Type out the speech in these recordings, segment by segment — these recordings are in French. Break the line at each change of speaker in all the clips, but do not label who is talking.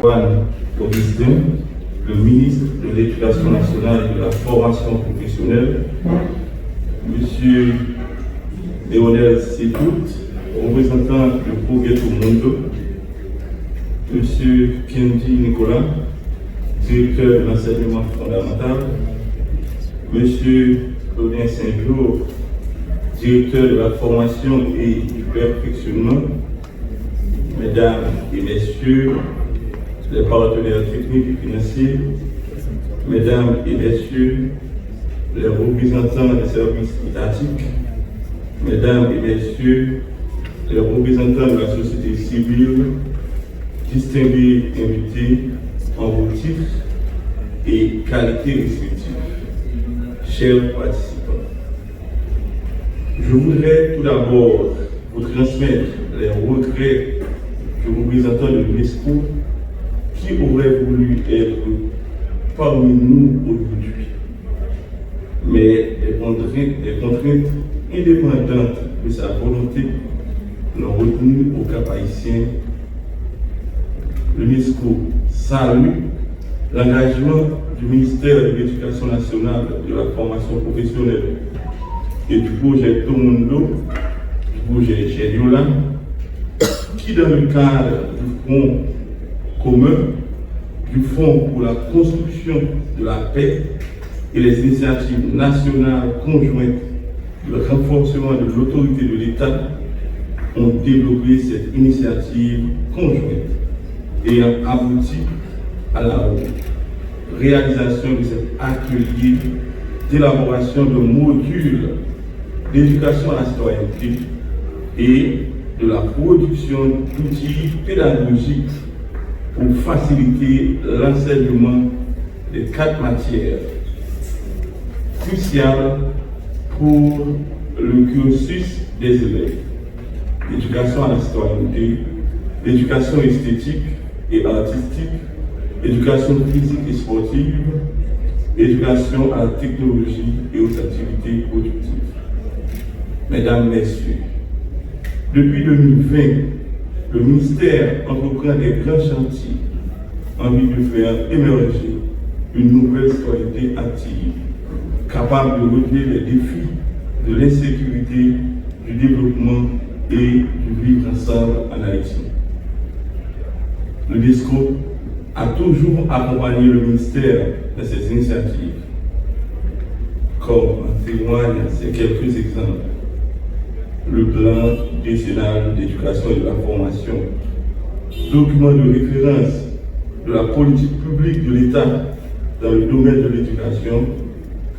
Juan Augustin, le ministre de l'Éducation nationale et de la formation professionnelle, M. Léonel Sétout, représentant de Progresso Mundo, M. Kendi Nicolas, directeur de l'enseignement fondamental, M. Claudien Saint-Jour, directeur de la formation et du perfectionnement, Mesdames et Messieurs les partenaires techniques et financiers, Mesdames et Messieurs les représentants des services étatiques, Mesdames et Messieurs les représentants de la société civile, distingués invités en vos titres et qualités respectives, chers participants. Je voudrais tout d'abord vous transmettre les regrets du représentant de l'UNESCO qui aurait voulu être parmi nous aujourd'hui. Mais des contraintes indépendantes de sa volonté l'ont retenu au Cap haïtien. L'UNESCO salue l'engagement du ministère de l'Éducation nationale, de la formation professionnelle et du projet Tomundo, du projet Geniola, qui dans le cadre du Fonds commun, du Fonds pour la construction de la paix et les initiatives nationales conjointes, le renforcement de l'autorité de l'État, ont développé cette initiative conjointe ayant abouti à la réalisation de cet atelier d'élaboration de modules d'éducation à la citoyenneté et de la production d'outils pédagogiques pour faciliter l'enseignement des 4 matières cruciales pour le cursus des élèves: l'éducation à la citoyenneté, l'éducation esthétique et artistique, éducation physique et sportive, éducation à la technologie et aux activités productives. Mesdames, Messieurs, depuis 2020, le ministère entreprend des grands chantiers en vue de faire émerger une nouvelle citoyenneté active, capable de relever les défis de l'insécurité, du développement et du vivre ensemble en Haïti. L'UNESCO a toujours accompagné le ministère de ces initiatives, comme en témoignent ces quelques exemples. Le plan décennal d'éducation et de la formation, document de référence de la politique publique de l'État dans le domaine de l'éducation,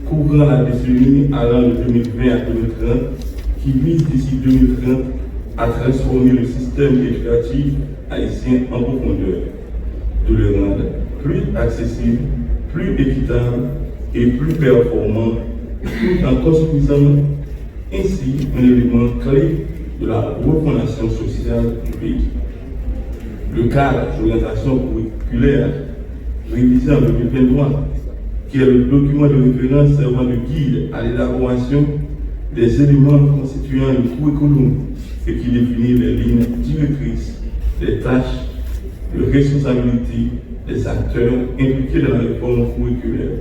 couvrant la décennie allant de 2020 à 2030, qui vise d'ici 2030 à transformer le système éducatif haïtien en profondeur, de le rendre plus accessible, plus équitable et plus performant, tout en construisant ainsi un élément clé de la refondation sociale du pays. Le cadre d'orientation curriculaire révisé en 2023, qui est le document de référence servant de guide à l'élaboration des éléments constituant le curriculum et qui définit les lignes directrices, les tâches, les responsabilités des acteurs impliqués dans la réforme curriculaire.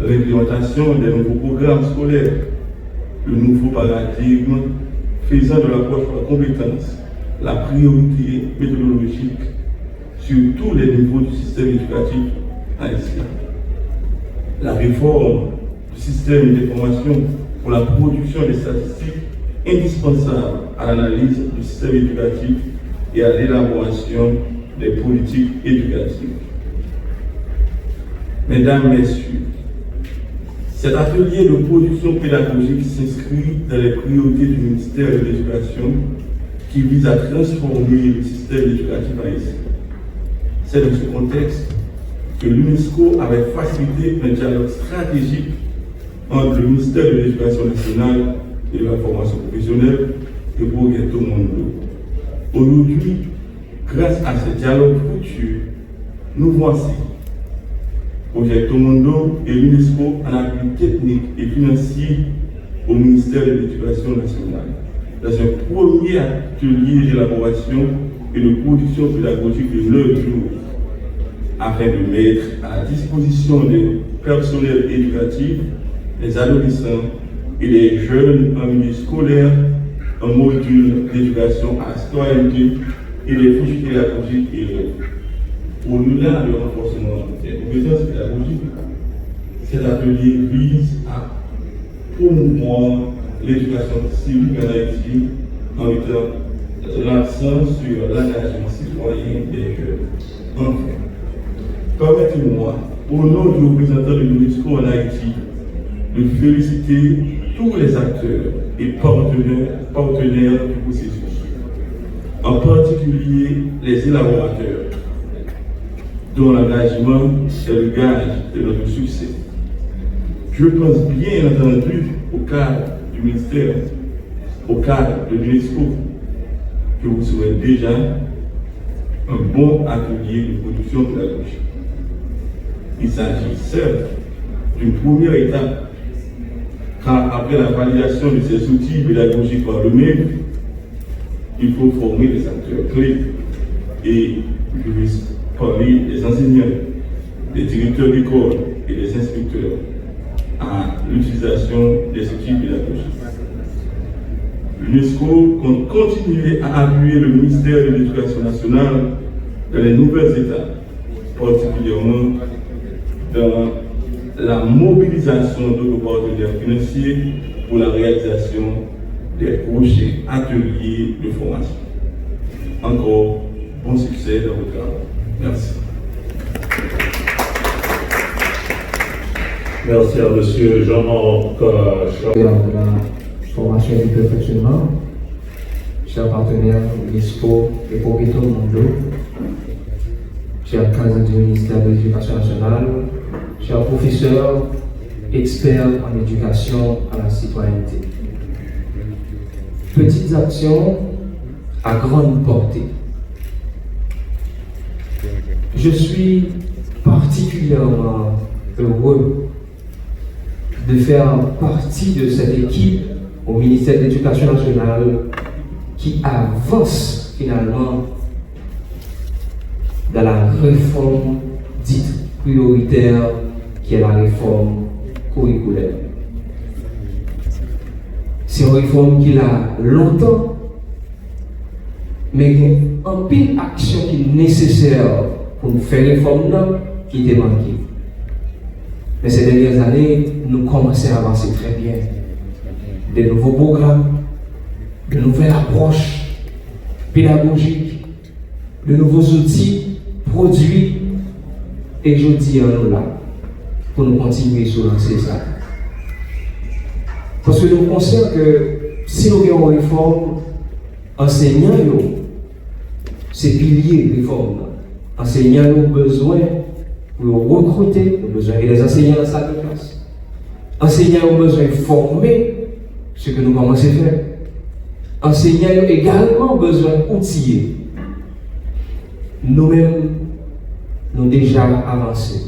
L'implémentation des nouveaux programmes scolaires, le nouveau paradigme faisant de l'approche par la compétence la priorité méthodologique sur tous les niveaux du système éducatif haïtien. La réforme du système d'information pour la production des statistiques indispensables à l'analyse du système éducatif et à l'élaboration des politiques éducatives. Mesdames, Messieurs, cet atelier de production pédagogique s'inscrit dans les priorités du ministère de l'Éducation qui vise à transformer le système éducatif haïtien. C'est dans ce contexte que l'UNESCO avait facilité un dialogue stratégique entre le ministère de l'Éducation nationale et de la formation professionnelle et Progresso Mundo. Aujourd'hui, grâce à ce dialogue fructueux, nous voici, Progresso Mundo et l'UNESCO en appui technique et financier au ministère de l'Éducation nationale, dans un premier atelier d'élaboration et de production pédagogique de 9 jours, afin de mettre à la disposition des personnels éducatifs, des adolescents et des jeunes en milieu scolaire un module d'éducation à la citoyenneté et des fiches pédagogiques et au-delà du renforcement des compétences pédagogiques. Cet atelier vise à promouvoir l'éducation civique en Haïti en mettant l'accent sur l'engagement citoyen des jeunes. Enfin, permettez-moi, au nom du représentant de l'UNESCO en Haïti, de féliciter tous les acteurs et partenaires du processus, en particulier les élaborateurs, dont l'engagement est le gage de notre succès. Je pense bien entendu au cadre du ministère, au cadre de l'UNESCO, que vous souhaitez déjà un bon atelier de production pédagogique. Il s'agit certes d'une première étape, car après la validation de ces outils pédagogiques par le MEF, il faut former des acteurs clés. Et je vais parler des enseignants, des directeurs d'école et des inspecteurs à l'utilisation des outils pédagogiques. L'UNESCO compte continuer à appuyer le ministère de l'Éducation nationale dans les nouvelles étapes, particulièrement dans la mobilisation de nos partenaires financiers pour la réalisation des prochains ateliers de formation. Encore bon succès dans votre travail. Merci.
Merci à M. Jean-Marc
de la formation et du perfectionnement, chers partenaires l'UNESCO et Popito Mundo, chers cadres du ministère de l'Éducation nationale, chers professeurs, experts en éducation à la citoyenneté. Petites actions à grande portée. Je suis particulièrement heureux de faire partie de cette équipe au ministère de l'Éducation nationale qui avance finalement dans la réforme dite prioritaire qui est la réforme curriculaire. C'est une réforme qui a longtemps, mais il y a un pile d'action qui est nécessaire pour nous faire réforme qui était manquée. Mais ces dernières années, nous commençons à avancer très bien. De nouveaux programmes, de nouvelles approches pédagogiques, de nouveaux outils, produits, et je dis à nous là, pour nous continuer sur lancer ça. Parce que nous pensons que si nous avons une réforme, enseignants, c'est pilier de réforme. Enseignants ont besoin pour recruter, ont besoin des enseignants dans la salle de classe. Enseignants ont besoin de former ce que nous commençons à faire. Enseignants ont également besoin d'outiller. Nous-mêmes, nous déjà avancé.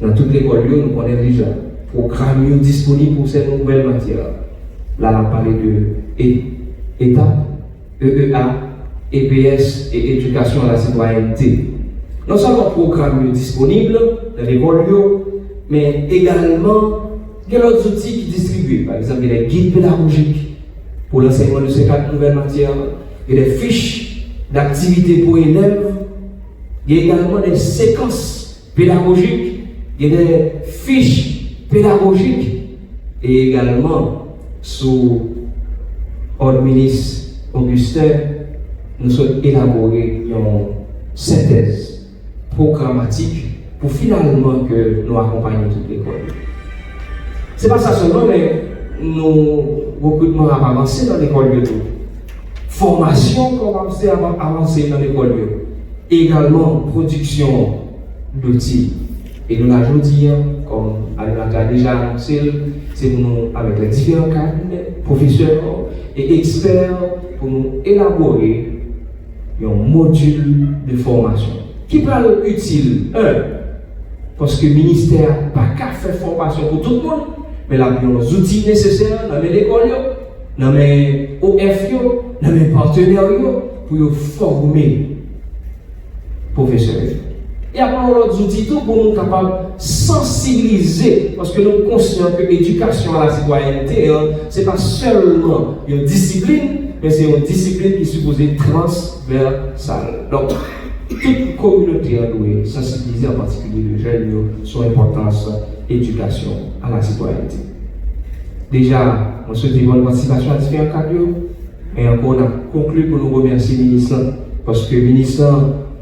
Dans toute l'école, nous connaissons déjà programmes disponibles pour ces nouvelles matières. Là, on a parlé de ETA, EEA, EPS et éducation à la citoyenneté. Non seulement programmes disponibles dans l'école, mais également il y a d'autres outils qui distribuent. Par exemple, il y a des guides pédagogiques pour l'enseignement de ces 4 nouvelles matières, il y a des fiches d'activités pour élèves, il y a également des séquences pédagogiques, il y a des fiches pédagogiques et également sous le ministre Augustin, nous sommes élaborés une synthèse programmatique pour finalement que nous accompagnions toute l'école. Ce n'est pas ça seulement, mais nous recrutement a avancé dans l'école de tout. Formation commencé à avancer dans l'école de également production d'outils. Et nous l'avons dit, comme Alimenta a déjà annoncé, c'est nous, avec les différents cabinets, professeurs et experts, pour nous élaborer un module de formation qui peut être utile, parce que le ministère n'a pas qu'à faire formation pour tout le monde, mais il a des outils nécessaires dans l'école dans mes OF, dans mes partenaires, pour former professeurs. Et après, on a outils pour nous capables de sensibiliser, parce que nous sommes conscients que l'éducation à la citoyenneté, ce n'est pas seulement une discipline, mais c'est une discipline qui est supposée transversale. Donc, toute communauté doit sensibiliser, en particulier les jeunes, sur l'importance de l'éducation à la citoyenneté. Déjà, on souhaite une bonne participation à différents cadres, et encore on a conclu pour nous remercier le ministre, parce que le ministre,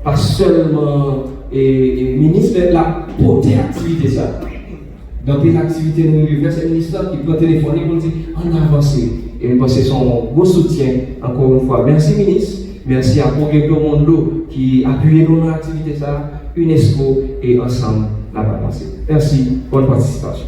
pas seulement et ministre, mais la portée activité ça. Dans les activités nous vivons, c'est le ministre qui peut téléphoner pour dire on a avancé. Et nous pensons son gros soutien, encore une fois. Merci ministre, merci à Progrès Monde qui appuie dans notre activité ça, UNESCO et ensemble la avancée. Merci, bonne participation.